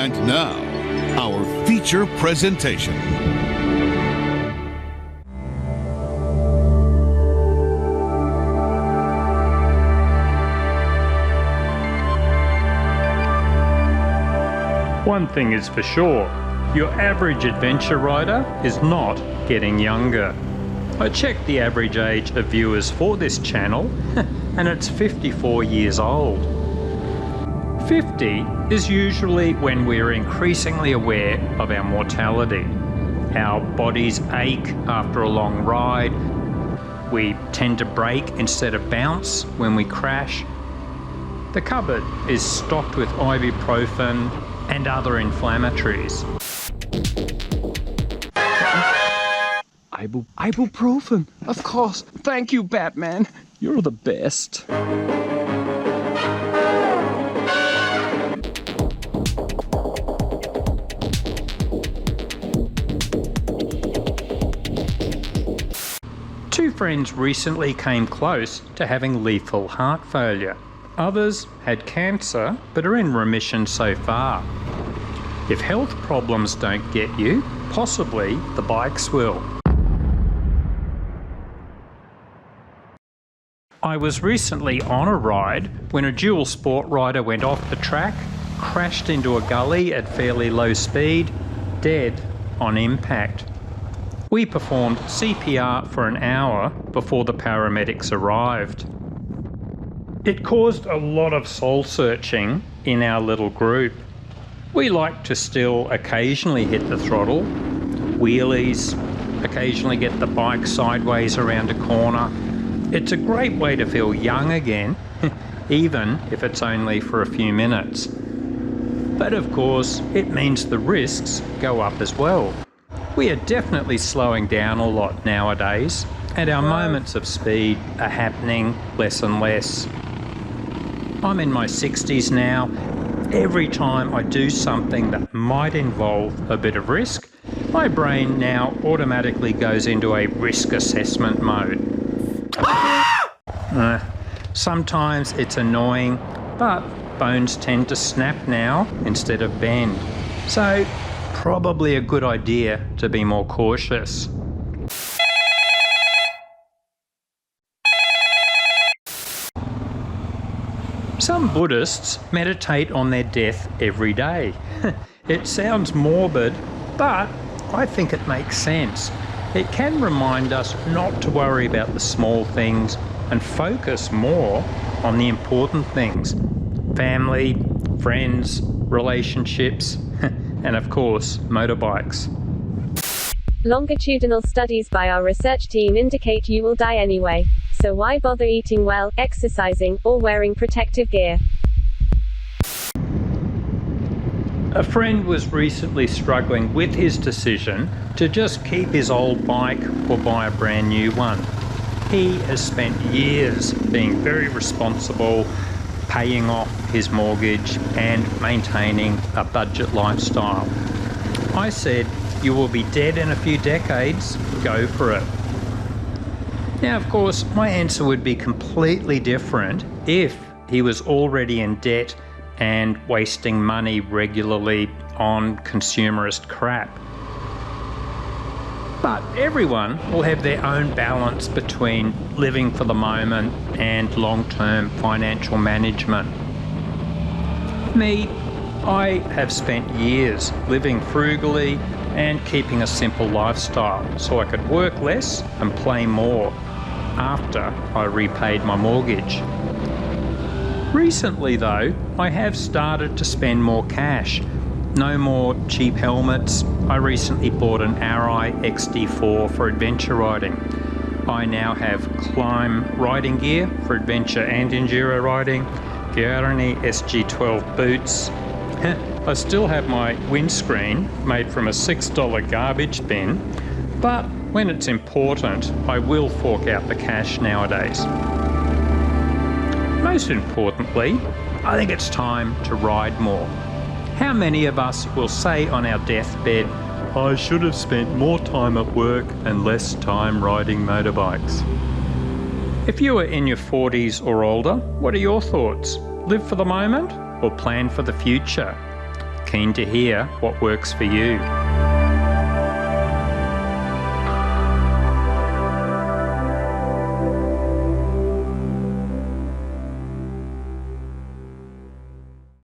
And now, our feature presentation. One thing is for sure, your average adventure rider is not getting younger. I checked the average age of viewers for this channel and it's 54 years old. 50 is usually when we're increasingly aware of our mortality. Our bodies ache after a long ride. We tend to brake instead of bounce when we crash. The cupboard is stocked with ibuprofen and other inflammatories. Ibuprofen, of course. Thank you, Batman. You're the best. Two friends recently came close to having lethal heart failure. Others had cancer but are in remission so far. If health problems don't get you, possibly the bikes will. I was recently on a ride when a dual sport rider went off the track, crashed into a gully at fairly low speed, dead on impact. We performed CPR for an hour before the paramedics arrived. It caused a lot of soul searching in our little group. We like to still occasionally hit the throttle, wheelies, occasionally get the bike sideways around a corner. It's a great way to feel young again, even if it's only for a few minutes. But of course, it means the risks go up as well. We are definitely slowing down a lot nowadays, and our moments of speed are happening less and less. I'm in my 60s now. Every time I do something that might involve a bit of risk, my brain now automatically goes into a risk assessment mode. Sometimes it's annoying, but bones tend to snap now instead of bend. So, probably a good idea to be more cautious. Some Buddhists meditate on their death every day. It sounds morbid, but I think it makes sense. It can remind us not to worry about the small things and focus more on the important things. Family, friends, relationships, and of course, motorbikes. Longitudinal studies by our research team indicate you will die anyway. So why bother eating well, exercising, or wearing protective gear? A friend was recently struggling with his decision to just keep his old bike or buy a brand new one. He has spent years being very responsible, paying off his mortgage and maintaining a budget lifestyle. I said, "You will be dead in a few decades, go for it." Now, of course, my answer would be completely different if he was already in debt and wasting money regularly on consumerist crap. But everyone will have their own balance between living for the moment and long-term financial management. Me, I have spent years living frugally and keeping a simple lifestyle so I could work less and play more after I repaid my mortgage. Recently though, I have started to spend more cash. No more cheap helmets. I recently bought an Arai XD4 for adventure riding. I now have Climb riding gear for adventure and enduro riding, Guarani SG12 boots. I still have my windscreen made from a $6 garbage bin, but when it's important, I will fork out the cash nowadays. Most importantly, I think it's time to ride more. How many of us will say on our deathbed, "I should have spent more time at work and less time riding motorbikes"? If you are in your 40s or older, what are your thoughts? Live for the moment or plan for the future? Keen to hear what works for you.